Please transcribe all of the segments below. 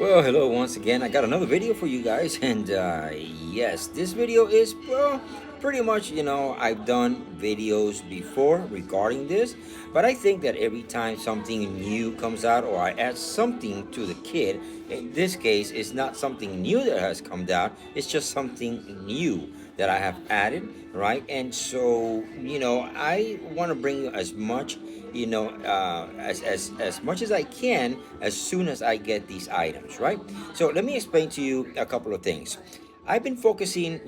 Well, hello once again. I got another video for you guys, and yes, this video is well, pretty much I've done videos before regarding this, but I think that every time something new comes out or I add something to the kit, in this case, it's not something new that has come out, it's just something new that I have added, right? And so, I want to bring you as much as much as I can as soon as I get these items, right? So let me explain to you a couple of things. I've been focusing,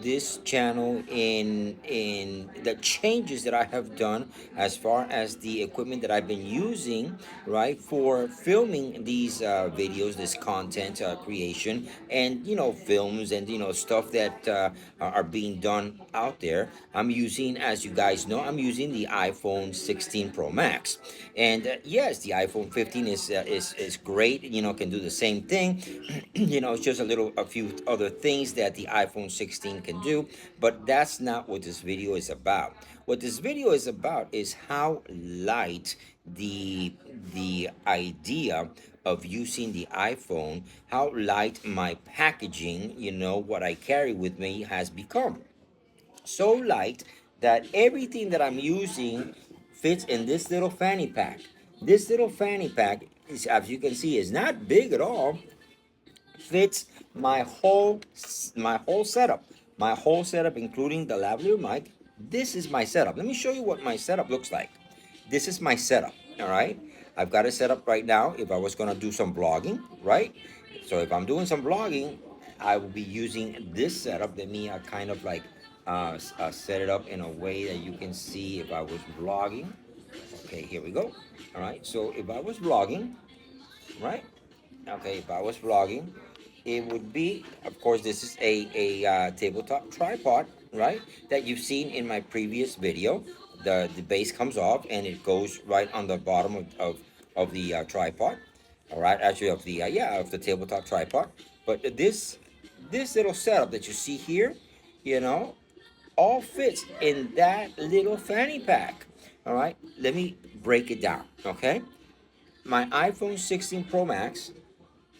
this channel in the changes that I have done as far as the equipment that I've been using, right, for filming these videos, this content creation, and films and stuff that are being done out there. I'm using, as you guys know, I'm using the iPhone 16 Pro Max, and yes, the iPhone 15 is great. Can do the same thing. It's just a few other things that the iPhone 16 can do, but that's not what this video is about. What this video is about is how light the idea of using the iPhone, how light my packaging, what I carry with me has become. So light that everything that I'm using fits in this little fanny pack. This little fanny pack is, as you can see, is not big at all. Fits my whole setup. My whole setup, including the lavalier mic. This is my setup. Let me show you what my setup looks like. This is my setup. All right. I've got it set up right now. If I was gonna do some vlogging, right? So if I'm doing some vlogging, I will be using this setup. Let me kind of like set it up in a way that you can see if I was vlogging. Okay, here we go. All right. So if I was vlogging, right? Okay, if I was vlogging, it would be, of course, this is a tabletop tripod, right? That you've seen in my previous video. The base comes off and it goes right on the bottom of the tripod. All right, actually of the of the tabletop tripod. But this little setup that you see here, you know, all fits in that little fanny pack. All right, let me break it down. Okay, my iPhone 16 Pro Max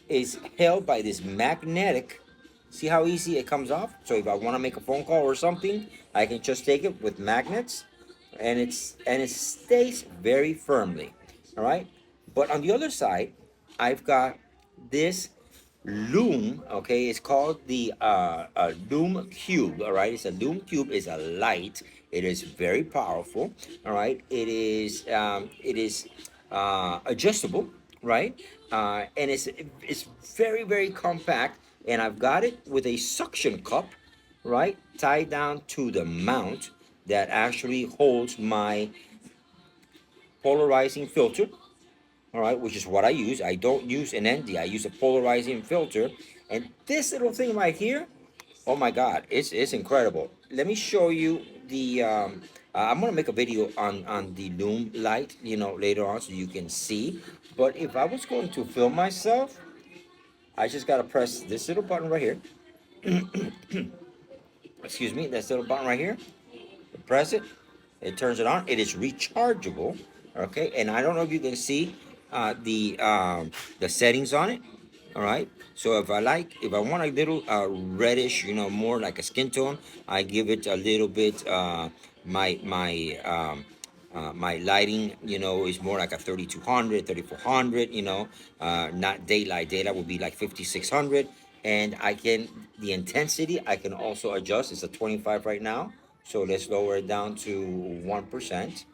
is held by this magnetic. See how easy it comes off? So if I want to make a phone call or something, I can just take it with magnets, and it stays very firmly. All right. But on the other side, I've got this Loom. Okay, it's called the Loom Cube. All right, it's a Loom Cube. Is a light. It is very powerful. All right, it is adjustable, right? And it's very very compact. And I've got it with a suction cup, right, tied down to the mount that actually holds my polarizing filter. All right, which is what I use. I don't use an ND. I use a polarizing filter. And this little thing right here, oh my God, it's incredible. Let me show you the. I'm gonna make a video on the Loom light, later on, so you can see. But if I was going to film myself, I just gotta press this little button right here. Excuse me, this little button right here. Press it. It turns it on. It is rechargeable. Okay, and I don't know if you can see the settings on it. All right. So if I want a little reddish, more like a skin tone, I give it a little bit. My lighting, is more like a 3200, 3400. Not daylight. Daylight would be like 5600, and the intensity I can also adjust. It's a 25 right now, so let's lower it down to 1%.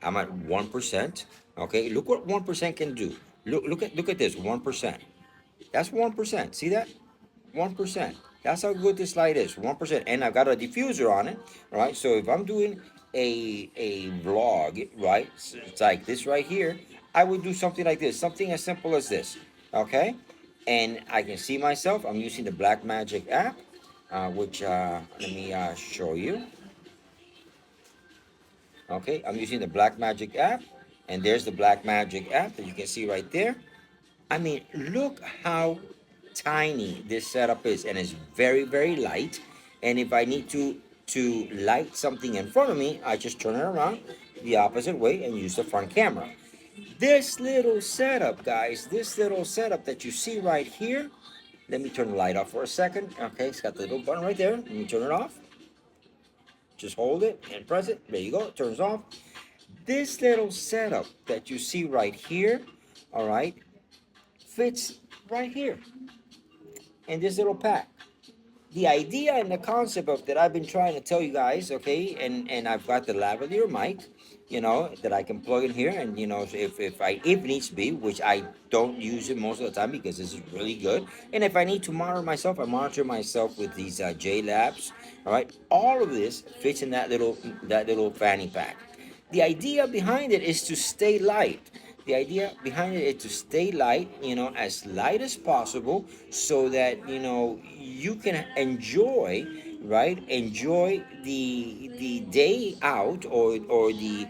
I'm at 1%. Okay, look what 1% can do. Look at this 1%. That's 1%. See that? 1%. That's how good this light is. 1%. And I've got a diffuser on it. Right. So if I'm doing a vlog, right? So it's like this right here. I would do something like this. Something as simple as this. Okay. And I can see myself. I'm using the Blackmagic app, which let me show you. Okay, I'm using the Blackmagic app, and there's the Blackmagic app that you can see right there. I mean, look how tiny this setup is, and it's very, very light. And if I need to light something in front of me, I just turn it around the opposite way and use the front camera. This little setup, guys, this little setup that you see right here, let me turn the light off for a second. Okay, it's got the little button right there. Let me turn it off. Just hold it and press it. There you go, it turns off. This little setup that you see right here, all right, fits right here in this little pack. The idea and the concept of that I've been trying to tell you guys, okay, and I've got the lavalier mic, that I can plug in here, and if needs to be, which I don't use it most of the time because this is really good, and if I need to monitor myself, I monitor myself with these J Labs. All right, all of this fits in that little fanny pack. The idea behind it is to stay light. The idea behind it is to stay light, as light as possible, so that you can enjoy, right? Enjoy the day out, or the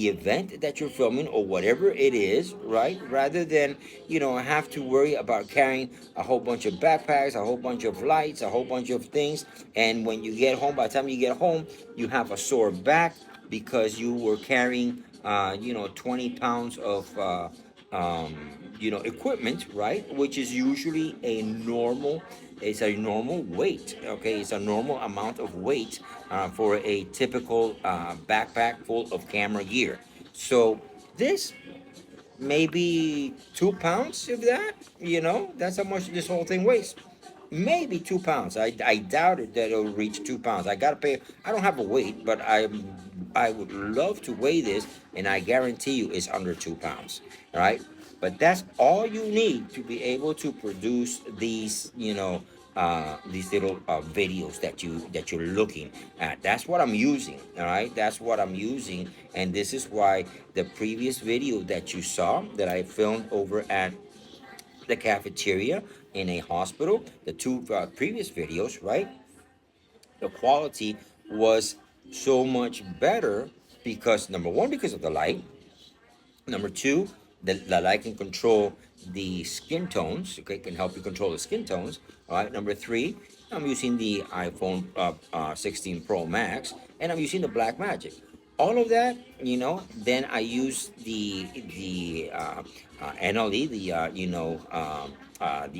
event that you're filming, or whatever it is, right? Rather than have to worry about carrying a whole bunch of backpacks, a whole bunch of lights, a whole bunch of things, and when you get home, by the time you get home, you have a sore back because you were carrying 20 pounds of equipment, right? Which is usually it's a normal weight. Okay, it's a normal amount of weight for a typical backpack full of camera gear. So this maybe 2 pounds of that. That's how much this whole thing weighs. Maybe 2 pounds. I doubt it that it'll reach 2 pounds. I gotta pay. I don't have a weight, but I would love to weigh this, and I guarantee you it's under 2 pounds. All right, but that's all you need to be able to produce these little videos that you're looking at. That's what I'm using. All right, that's what I'm using, and this is why the previous video that you saw that I filmed over at the cafeteria in a hospital, the two previous videos, right? The quality was so much better because, number one, because of the light. Number two, the light can control the skin tones. Okay, can help you control the skin tones. All right. Number three, I'm using the iPhone 16 Pro Max, and I'm using the Black Magic. All of that, then I use the NLE, the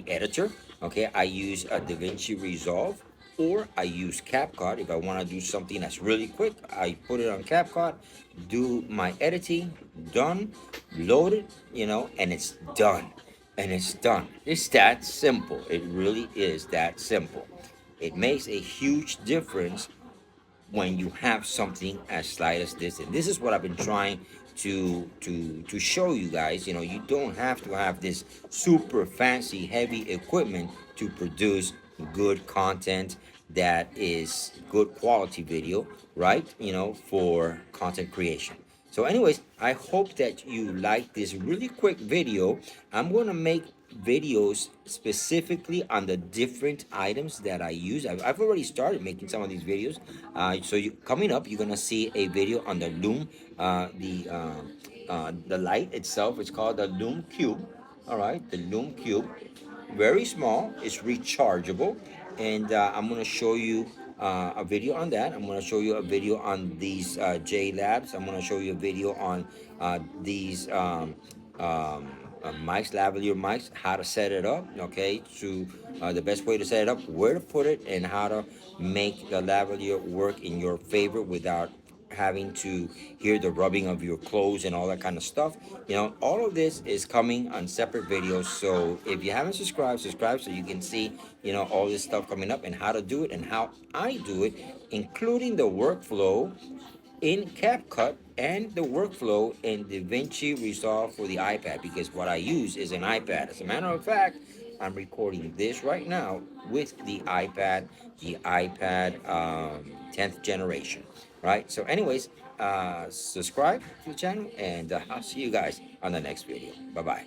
editor. Okay, I use DaVinci Resolve, or I use CapCut. If I want to do something that's really quick, I put it on CapCut, do my editing, done, load it, and it's done. And it's done. It's that simple. It really is that simple. It makes a huge difference when you have something as slight as this. And this is what I've been trying to show you guys. You don't have to have this super fancy heavy equipment to produce good content that is good quality video, right? For content creation. So anyways, I hope that you like this really quick video. I'm going to make videos specifically on the different items that I use. I've already started making some of these videos. Coming up, you're gonna see a video on the Lume, the light itself. It's called the Lume Cube. All right, the Lume Cube, very small. It's rechargeable, and I'm gonna show you a video on that. I'm gonna show you a video on these J Labs. I'm gonna show you a video on these mics, lavalier mics, how to set it up, okay, to the best way to set it up, where to put it, and how to make the lavalier work in your favor without having to hear the rubbing of your clothes and all that kind of stuff. All of this is coming on separate videos. So if you haven't subscribe so you can see, all this stuff coming up and how to do it and how I do it, including the workflow in CapCut and the workflow in DaVinci Resolve for the iPad, because what I use is an iPad. As a matter of fact, I'm recording this right now with the iPad 10th generation, right? So anyways, subscribe to the channel, and I'll see you guys on the next video. Bye-bye.